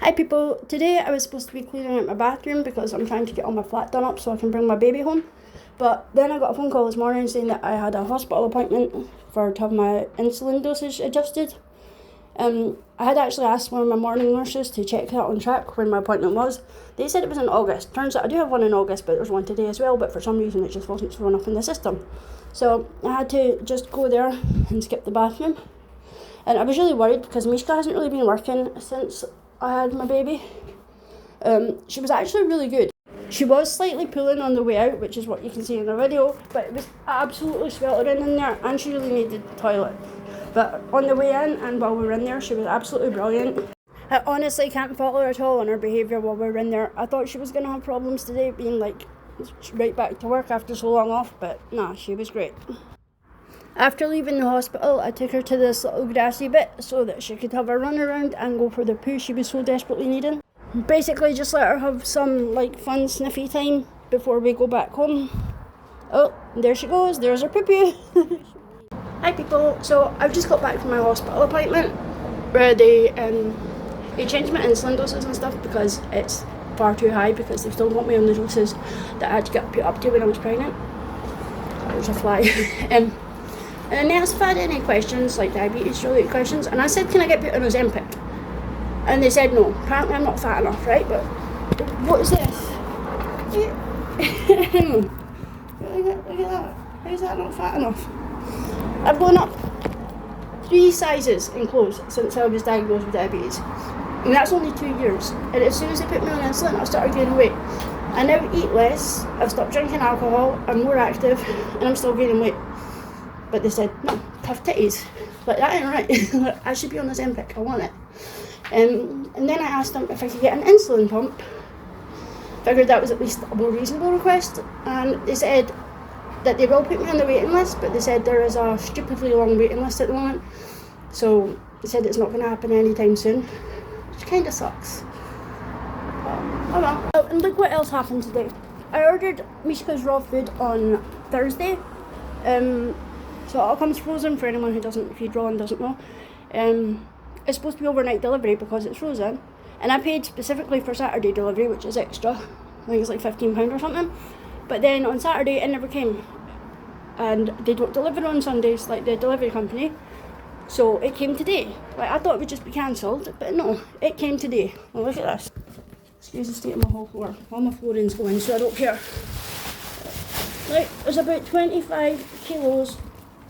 Hi people, today I was supposed to be cleaning out my bathroom because I'm trying to get all my flat done up so I can bring my baby home. But then I got a phone call this morning saying that I had a hospital appointment to have my insulin dosage adjusted. I had actually asked one of my morning nurses to check that on track when my appointment was. They said it was in August. Turns out I do have one in August, but there's one today as well, but for some reason it just wasn't thrown up in the system. So I had to just go there and skip the bathroom. And I was really worried because Mishka hasn't really been working since I had my baby. She was actually really good. She was slightly pulling on the way out, which is what you can see in the video, but it was absolutely sweltering in there and she really needed the toilet. But on the way in and while we were in there, she was absolutely brilliant. I honestly can't fault her at all on her behaviour while we were in there. I thought she was going to have problems today, being like right back to work after so long off, but nah, she was great. After leaving the hospital, I took her to this little grassy bit so that she could have a run around and go for the poo she was so desperately needing. Basically just let her have some fun sniffy time before we go back home. Oh, there she goes, there's her poo-poo. Hi people, so I've just got back from my hospital appointment where they changed my insulin doses and stuff because it's far too high because they've still got me on the doses that I had to get put up to when I was pregnant. There's a fly. And they asked if I had any questions, like diabetes related questions, and I said, can I get put on Ozempic? And they said no. Apparently I'm not fat enough, right? But what is this? Look at that. How is that not fat enough? I've gone up 3 sizes in clothes since I was diagnosed with diabetes. And that's only 2 years. And as soon as they put me on insulin, I started gaining weight. I now eat less, I've stopped drinking alcohol, I'm more active, and I'm still gaining weight. But they said, no, tough titties. But that ain't right. I should be on Ozempic, I want it. And then I asked them if I could get an insulin pump. Figured that was at least a more reasonable request. And they said that they will put me on the waiting list, but they said there is a stupidly long waiting list at the moment. So they said it's not going to happen anytime soon, which kind of sucks. Oh well. Oh, and look what else happened today. I ordered Mishka's raw food on Thursday. So it all comes frozen for anyone who doesn't feed raw and doesn't know. It's supposed to be overnight delivery because it's frozen. And I paid specifically for Saturday delivery, which is extra. I think it's like £15 or something. But then on Saturday it never came. And they don't deliver on Sundays like the delivery company. So it came today. I thought it would just be cancelled, but no, it came today. Well, look at this. Excuse the state of my whole floor. All my flooring's going, so I don't care. There's about 25 kilos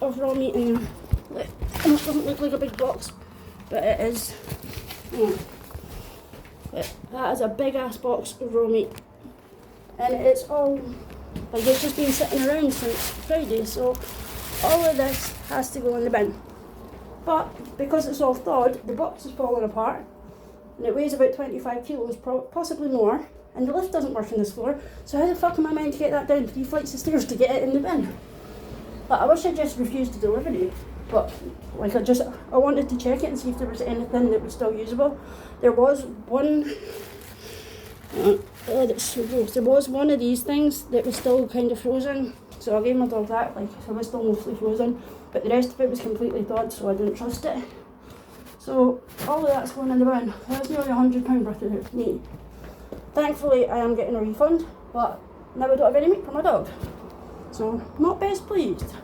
of raw meat in there. It doesn't look like a big box, but it is. That is a big ass box of raw meat, and it's all it's just been sitting around since Friday, so all of this has to go in the bin. But because it's all thawed, the box is falling apart, and it weighs about 25 kilos, possibly more, and the lift doesn't work on this floor, so how the fuck am I meant to get that down 3 flights of stairs to get it in the bin? I wish I just refused to deliver it, but I wanted to check it and see if there was anything that was still usable. There was one, that's so gross. There was one of these things that was still kind of frozen, so I gave my dog that, it was still mostly frozen, but the rest of it was completely thawed, so I didn't trust it. So all of that's going in the bin. That's nearly £100 worth of meat. Thankfully I am getting a refund, but now I don't have any meat for my dog. So not best pleased.